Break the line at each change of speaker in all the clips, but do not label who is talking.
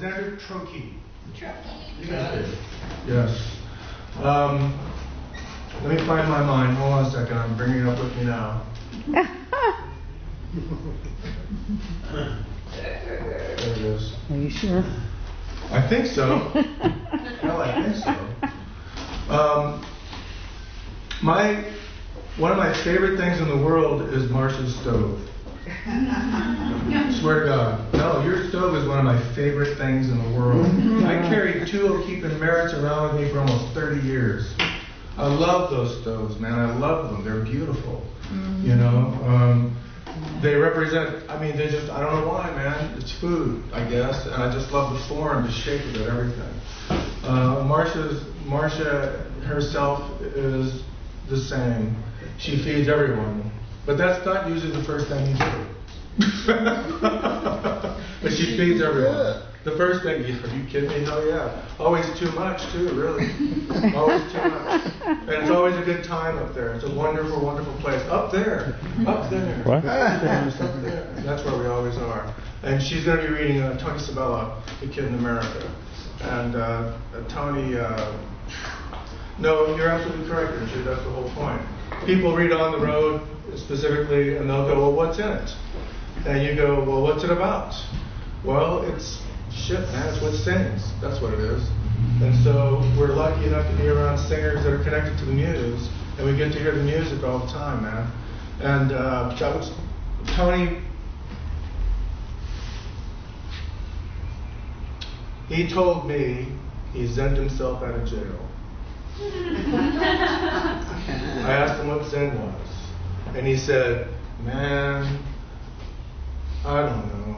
Alexander Trocchi. Yes. Let me find my mind. Hold on a second. I'm bringing it up with me now. There it is.
Are you sure?
I think so. Well, I think so. One of my favorite things in the world is Marsha's stove. Swear to God. No, your stove is one of my favorite things in the world. I carried two O'Keefe and Merritt's around with me for almost 30 years. I love those stoves, man. I love them. They're beautiful. You know, they represent, I mean, they just, I don't know why, man. It's food, I guess. And I just love the form, the shape of it, everything. Marsha herself is the same. She feeds everyone. But that's not usually the first thing you do. But she feeds everyone. The first thing, are you kidding me? Hell yeah. Always too much, too, really. Always too much. And it's always a good time up there. It's a wonderful, wonderful place. Up there. Up there.
What?
Up there. That's where we always are. And she's going to be reading Tony Scibella, The Kid in America. And Tony, no, you're absolutely correct, Richard. That's the whole point. People read On the Road specifically, and they'll go, well, what's in it? And you go, well, what's it about? Well, it's shit, man. It's what sings. That's what it is. And so we're lucky enough to be around singers that are connected to the muse, and we get to hear the music all the time, man. And that was Tony. He told me he zenned himself out of jail. I asked him what Zen was, and he said, man, I don't know.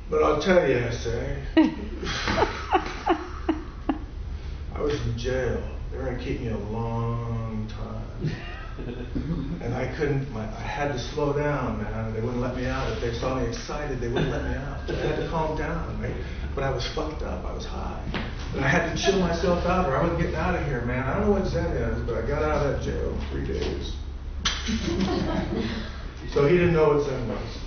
But I'll tell you, I say, I was in jail. They were going to keep me a long time. And I couldn't, I had to slow down, man. They wouldn't let me out. If they saw me excited, they wouldn't let me out. I had to calm down, right? But I was fucked up. I was high. And I had to chill myself out or I was getting out of here, man. I don't know what Zen is, but I got out of that jail in 3 days. So he didn't know what Zen was.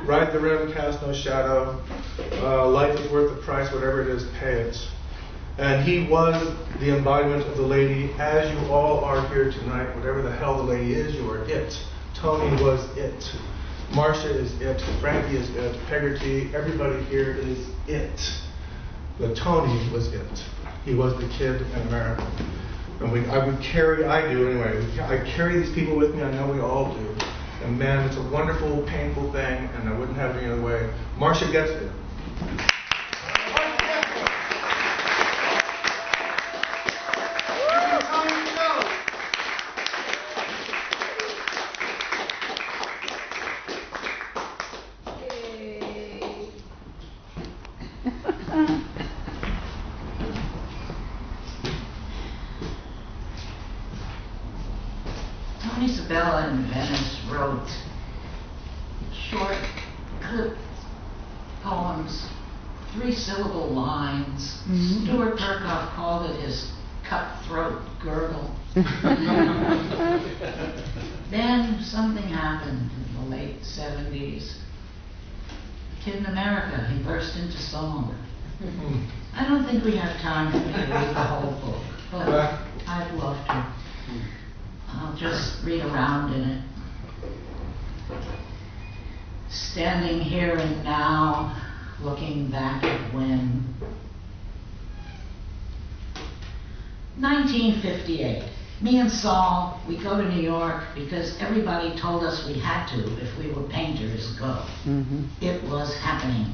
Ride the rim, cast no shadow. Life is worth the price, whatever it is, pay it. And he was the embodiment of the lady, as you all are here tonight. Whatever the hell the lady is, you are it. Tony was it. Marsha is it. Frankie is it. Pegerty, everybody here is it. But Tony was it. He was the kid in America. And I do anyway. I carry these people with me. I know we all do. And man, it's a wonderful, painful thing, and I wouldn't have it any other way. Marsha Getzler.
Scibella in Venice wrote short, clipped poems, 3-syllable lines. Stuart Perkoff called it his cutthroat gurgle. Then something happened in the late 70s. Kid in America, he burst into song. I don't think we have time for me to read the whole book, but I'd love to. I'll just read around in it. Standing here and now, looking back at when. 1958. Me and Saul, we go to New York because everybody told us we had to if we were painters go. It was happening.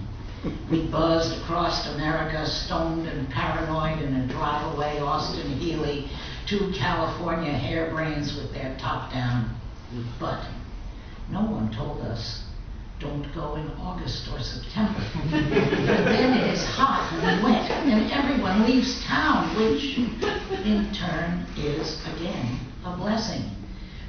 We buzzed across America, stoned and paranoid in a drive-away Austin Healey, 2 California harebrains with their top down. But no one told us, don't go in August or September. Then it is hot and wet and everyone leaves town, which in turn is again a blessing.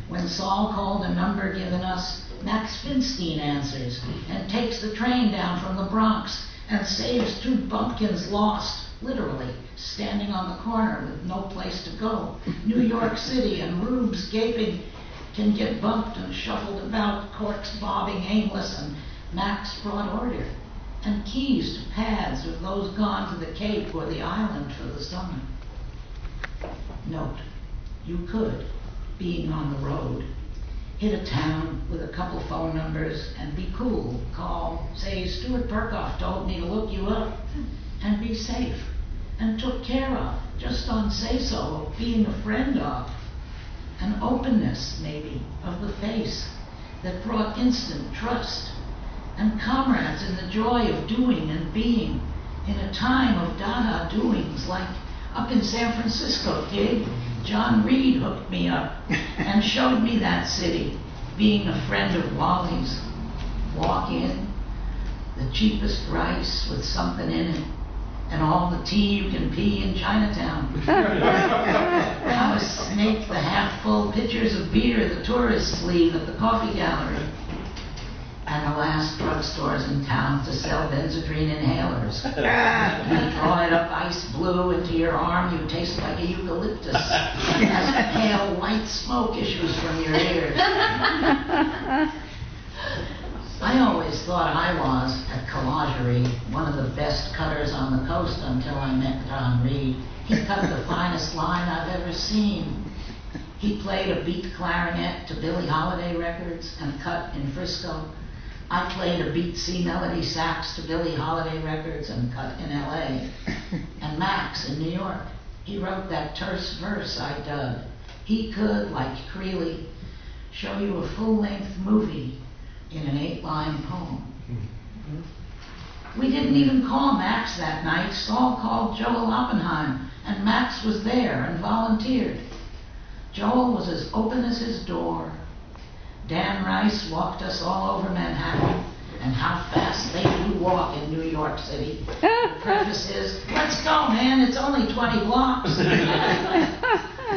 When Saul called a number given us, Max Finstein answers and takes the train down from the Bronx and saves 2 bumpkins lost literally standing on the corner with no place to go. New York City and rubes gaping can get bumped and shuffled about, corks bobbing aimless, and Max brought order and keys to pads of those gone to the Cape or the island for the summer. Note, you could, being on the road, hit a town with a couple phone numbers and be cool. Call, say, Stuart Perkoff told me to look you up, and be safe and took care of, just on say-so of being a friend of. An openness, maybe, of the face that brought instant trust and comrades in the joy of doing and being in a time of Dada doings, like up in San Francisco gig. John Reed hooked me up and showed me that city, being a friend of Wally's. Walk in, the cheapest rice with something in it, and all the tea you can pee in Chinatown. How to snake the half-full pitchers of beer the tourists leave at the coffee gallery, and the last drugstores in town to sell Benzedrine inhalers. You draw it up ice blue into your arm, you taste like a eucalyptus as pale white smoke issues from your ears. I always thought I was, at Collagerie, one of the best cutters on the coast until I met John Reed. He cut the finest line I've ever seen. He played a beat clarinet to Billie Holiday records and cut in Frisco. I played a beat C melody sax to Billie Holiday records and cut in LA. And Max in New York, he wrote that terse verse I dug. He could, like Creeley, show you a full-length movie in an 8-line poem. We didn't even call Max that night. Saul called Joel Oppenheim, and Max was there and volunteered. Joel was as open as his door. Dan Rice walked us all over Manhattan, and how fast they do walk in New York City. The preface is, let's go, man, it's only 20 blocks.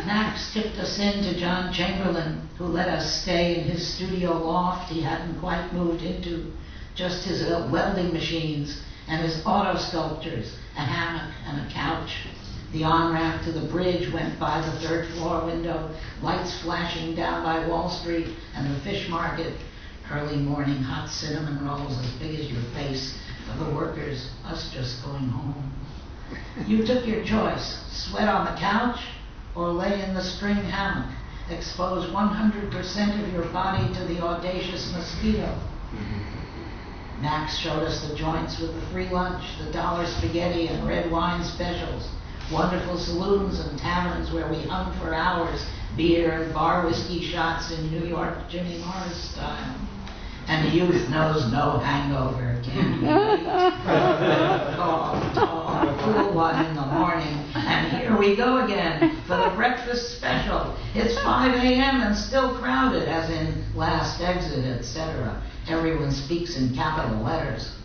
Max tipped us in to John Chamberlain, who let us stay in his studio loft he hadn't quite moved into, just his welding machines and his auto sculptures, a hammock and a couch. The on-ramp to the bridge went by the third-floor window, lights flashing down by Wall Street and the fish market. Early morning hot cinnamon rolls as big as your face for the workers, us just going home. You took your choice, sweat on the couch or lay in the spring hammock, expose 100% of your body to the audacious mosquito. Max showed us the joints with the free lunch, the dollar spaghetti and red wine specials, wonderful saloons and taverns where we hung for hours, beer and bar whiskey shots in New York Jimmy Morris style. And youth knows no hangover, can't wait. Tall, cool one in the morning, and here we go again for the breakfast special. It's 5 a.m. and still crowded, as in last exit, etc. Everyone speaks in capital letters.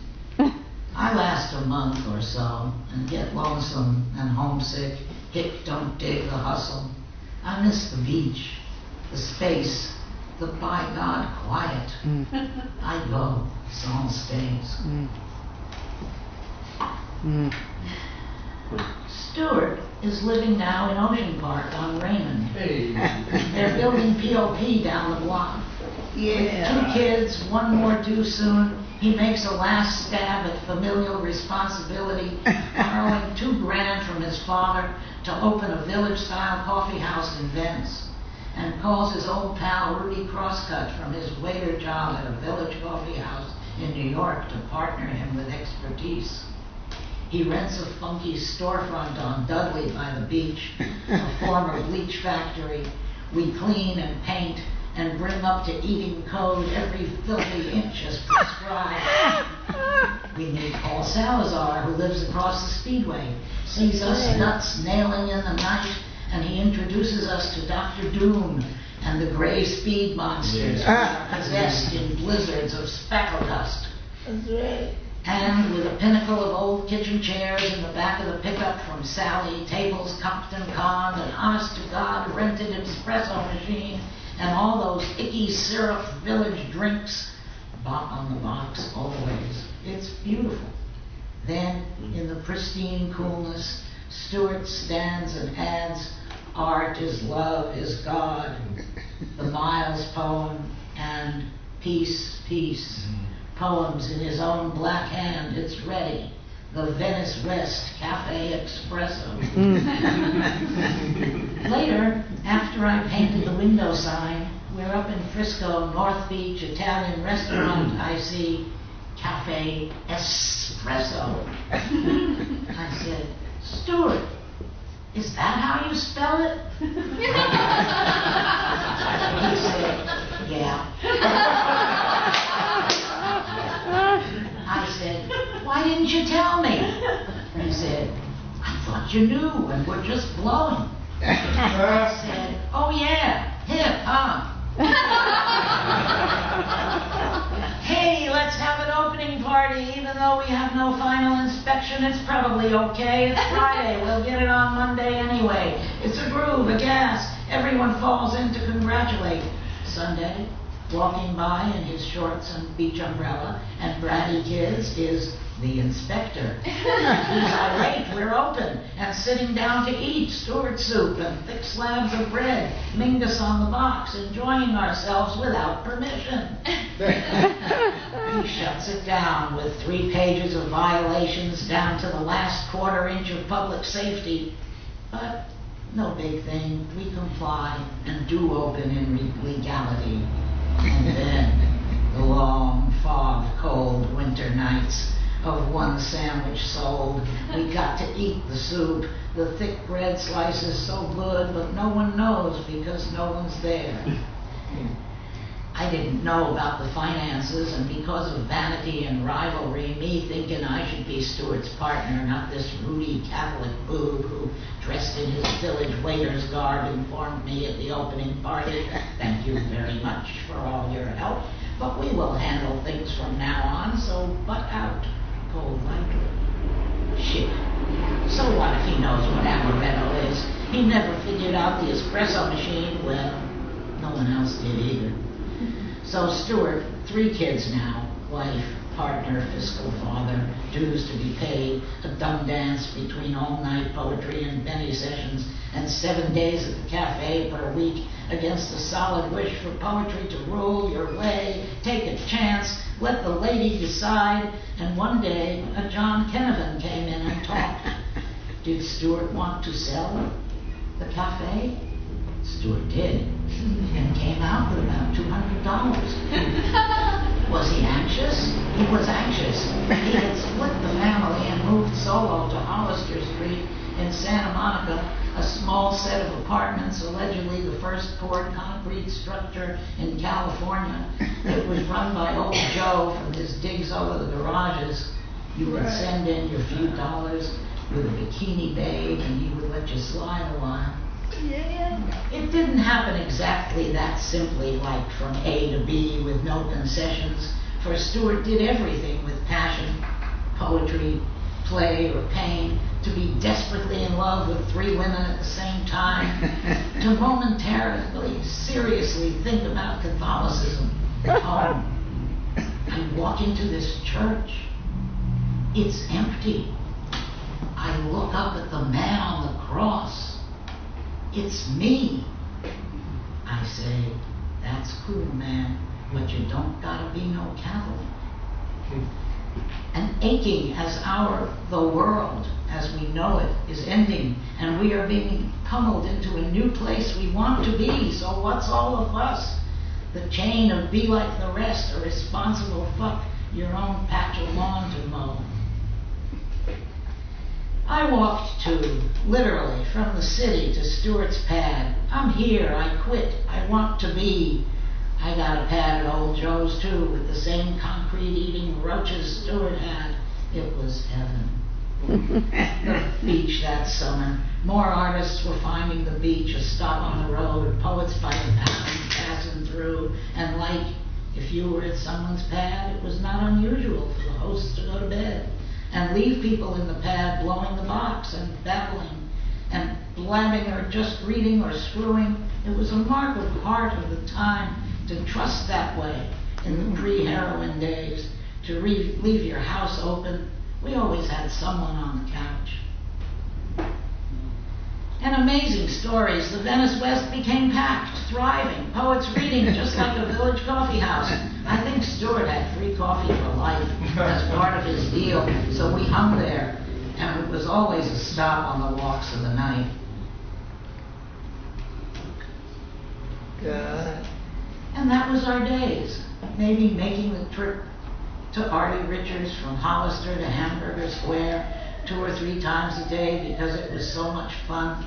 I last a month or so and get lonesome and homesick. Hick, don't dig the hustle. I miss the beach, the space, the by God quiet. I go, Saul stays. Stuart is living now in Ocean Park on Raymond.
Hey.
They're building POP down the block. Yeah. 2 kids, 1 more due soon. He makes a last stab at familial responsibility, borrowing $2,000 from his father to open a village-style coffee house in Venice, and calls his old pal Rudy Crosscut from his waiter job at a village coffee house in New York to partner him with expertise. He rents a funky storefront on Dudley by the beach, a former bleach factory. We clean and paint and bring up to eating code every filthy inch as prescribed. We meet Paul Salazar, who lives across the speedway, sees us nuts nailing in the night, and he introduces us to Dr. Doom and the gray speed monsters possessed in blizzards of spackle dust.
That's right.
And with a pinnacle of old kitchen chairs in the back of the pickup from Sally, tables cupped and conned, an honest-to-God rented espresso machine, and all those icky syrup village drinks, bop on the box always. It's beautiful. Then, in the pristine coolness, Stewart stands and adds, "Art is love is God," the Miles poem, and "Peace, Peace," poems in his own black hand. It's ready. The Venice West Cafe Espresso. Later, after I painted the window sign, we're up in Frisco, North Beach, Italian restaurant, I see Cafe Espresso. I said, "Stuart, is that how you spell it?" He said, "Yeah." I said, "Why didn't you tell me?" He said, "I thought you knew and were just blowing." I said, "Oh yeah, hip, huh?" "Hey, let's have an opening party. Even though we have no final inspection, it's probably okay. It's Friday. We'll get it on Monday anyway. It's a groove, a gas. Everyone falls in to congratulate." Sunday, walking by in his shorts and beach umbrella and bratty kids, is the inspector. He's irate, we're open, and sitting down to eat Stewart soup and thick slabs of bread, Mingus on the box, enjoying ourselves without permission. He shuts it down with 3 pages of violations down to the last quarter-inch of public safety. But no big thing, we comply and do open in legality. And then the long, fog-cold winter nights of one sandwich sold. We got to eat the soup, the thick bread slices so good, but no one knows because no one's there. I didn't know about the finances, and because of vanity and rivalry, me thinking I should be Stewart's partner, not this ruddy Catholic boob who, dressed in his village waiter's garb, informed me at the opening party, "Thank you very much for all your help, but we will handle things from now on, so butt out." Cold lightly. Shit. So what if he knows what amaretto is? He never figured out the espresso machine. Well, no one else did either. So Stewart, 3 kids now, wife, partner, fiscal father, dues to be paid, a dumb dance between all-night poetry and Benny sessions, and 7 days at the cafe per week against a solid wish for poetry to rule your way, take a chance, let the lady decide. And one day, a John Kennevin came in and talked. Did Stewart want to sell the cafe? Stewart did, and came out with about $200. Was he anxious? He was anxious. He had split the family and moved solo to Hollister Street in Santa Monica, a small set of apartments, allegedly the first poured concrete structure in California. It was run by old Joe from his digs over the garages. You would send in your few dollars with a bikini babe, and he would let you slide a while. Yeah. It didn't happen exactly that simply, like from A to B with no concessions, for Stewart did everything with passion, poetry, play, or pain, to be desperately in love with 3 women at the same time, to momentarily, seriously think about Catholicism. Oh, I walk into this church. It's empty. I look up at the man on the cross. It's me. I say, "That's cool, man, but you don't gotta be no Catholic." And aching as the world as we know it is ending, and we are being pummeled into a new place we want to be, so what's all of us? The chain of be like the rest, a responsible fuck, your own patch of lawn to mow. I walked literally, from the city to Stewart's pad. I'm here, I quit, I want to be. I got a pad at old Joe's too, with the same concrete-eating roaches Stewart had. It was heaven. The beach that summer. More artists were finding the beach, a stop on the road, poets by the pound passing through, and like, if you were at someone's pad, it was not unusual for the hosts to go to bed and leave people in the pad blowing the box and babbling and blabbing or just reading or screwing. It was a mark of heart of the time to trust that way in the pre-heroin days, to leave your house open, We always had someone on the couch. And amazing stories. The Venice West became packed, thriving, poets reading just like a village coffee house. I think Stewart had free coffee for life as part of his deal, so we hung there, and it was always a stop on the walks of the night.
Good.
And that was our days. Maybe making the trip to Artie Richards from Hollister to Hamburger Square 2 or 3 times a day because it was so much fun.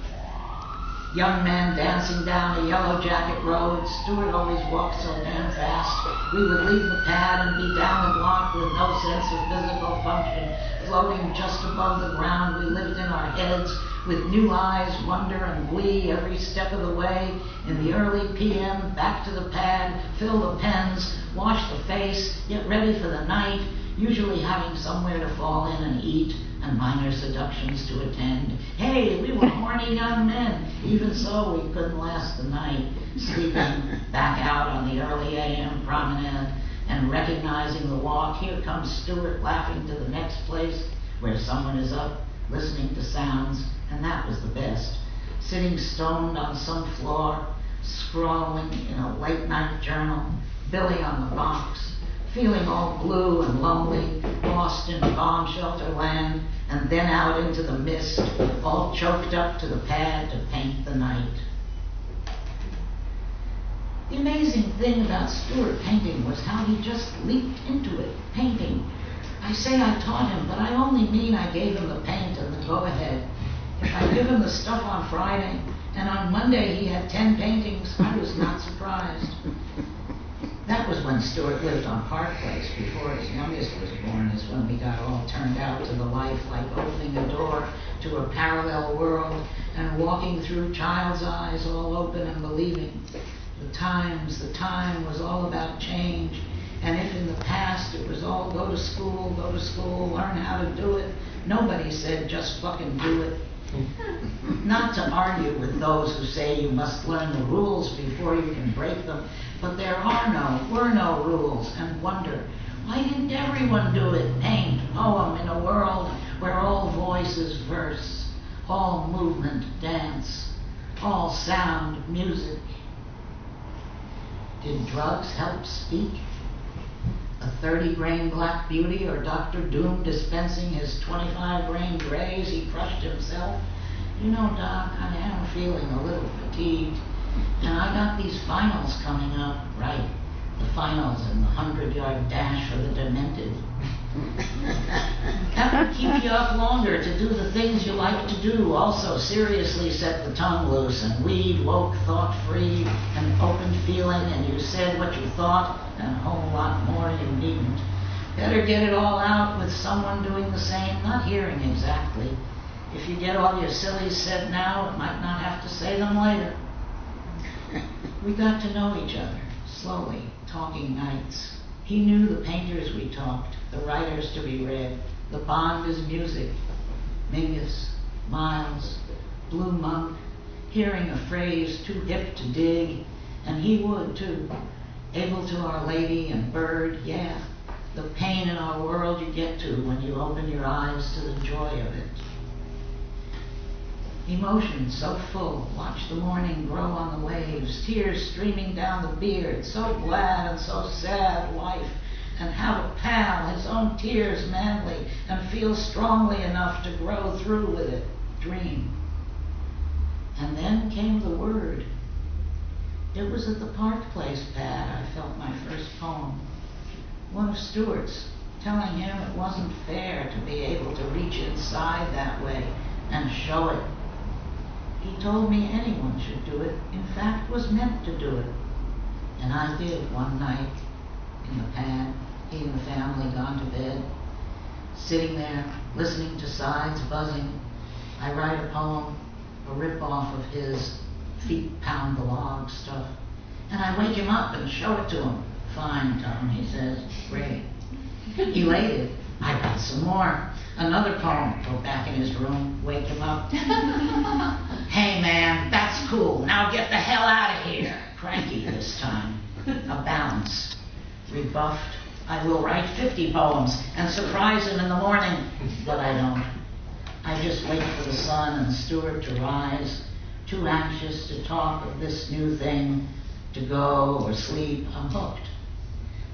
Young men dancing down a yellow jacket road. Stewart always walked so damn fast. We would leave the pad and be down the block with no sense of physical function, floating just above the ground. We lived in our heads with new eyes, wonder, and glee every step of the way. In the early PM, back to the pad, fill the pens, wash the face, get ready for the night, usually having somewhere to fall in and eat, and minor seductions to attend. Hey, we were horny young men. Even so, we couldn't last the night, sleeping back out on the early AM promenade and recognizing the walk. Here comes Stewart laughing to the next place where someone is up, listening to sounds, and that was the best. Sitting stoned on some floor, scrawling in a late night journal, Billy on the box, feeling all blue and lonely, lost in bomb shelter land, and then out into the mist, all choked up to the pad to paint the night. The amazing thing about Stewart painting was how he just leaped into it, painting. I say I taught him, but I only mean I gave him the paint and the go-ahead. If I give him the stuff on Friday, and on Monday he had 10 paintings, I was not surprised. That was when Stewart lived on Park Place, before his youngest was born, is when we got all turned out to the life, like opening a door to a parallel world and walking through child's eyes, all open and believing. The time was all about change. And if in the past it was all go to school, learn how to do it, nobody said just fucking do it. Not to argue with those who say you must learn the rules before you can break them, but were no rules, and wonder, why didn't everyone do it? Paint, poem in a world where all voice is verse, all movement dance, all sound music. Did drugs help speak? A 30-grain Black Beauty or Dr. Doom dispensing his 25-grain grays he crushed himself? You know, Doc, I am feeling a little fatigued. And I got these finals coming up, right? The finals and the 100-yard dash for the demented. That would keep you up longer to do the things you like to do. Also seriously set the tongue loose and weed woke thought free and open feeling, and you said what you thought and a whole lot more you needn't. Better get it all out with someone doing the same, not hearing exactly. If you get all your sillies said now, it might not have to say them later. We got to know each other, slowly, talking nights. He knew the painters we talked, the writers to be read. The bond is music. Mingus, Miles, Blue Monk, hearing a phrase too hip to dig, and he would too. Able to Our Lady and Bird, yeah. The pain in our world you get to when you open your eyes to the joy of it. Emotion so full, watch the morning grow on the waves, tears streaming down the beard, so glad and so sad life, and have a pal, his own tears manly, and feel strongly enough to grow through with it, dream. And then came the word. It was at the Park Place pad I felt my first poem. One of Stewart's, telling him it wasn't fair to be able to reach inside that way and show it. He told me anyone should do it, in fact was meant to do it. And I did one night in the pad, he and the family gone to bed, sitting there, listening to sides buzzing. I write a poem, a rip-off of his feet pound the log stuff, and I wake him up and show it to him. Fine, Tom, he says, great. Elated, I write some more. Another poem, go back in his room, wake him up. Hey man, that's cool, now get the hell out of here. Cranky this time, a bounce. Rebuffed, I will write 50 poems and surprise him in the morning, but I don't. I just wait for the sun and Stuart to rise, too anxious to talk of this new thing, to go or sleep. I'm hooked.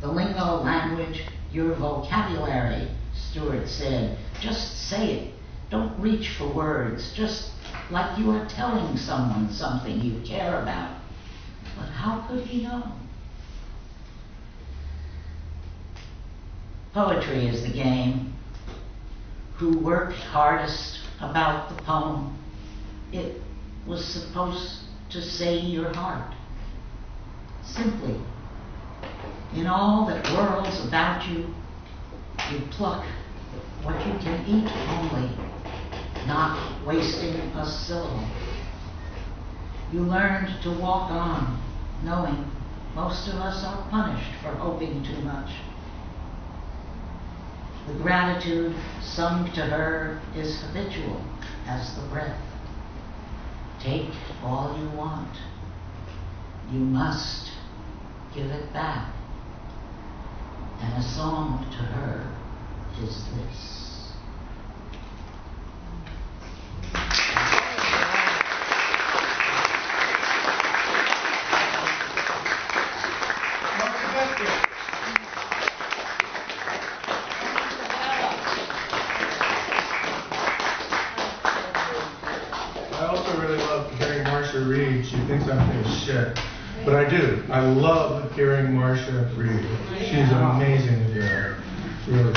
The lingo, language, your vocabulary, Stuart said. Just say it. Don't reach for words. Just like you are telling someone something you care about. But how could he know? Poetry is the game. Who worked hardest about the poem? It was supposed to say your heart. Simply. In all that whirls about you, you pluck what you can eat only, not wasting a syllable. You learned to walk on, knowing most of us are punished for hoping too much. The gratitude sung to her is habitual as the breath. Take all you want. You must give it back. And a song to her is this.
Marsha Getzler. I also really love hearing Marsha read. She thinks I'm full of shit. But I do. I love hearing Marsha read. She's amazing at that. Really.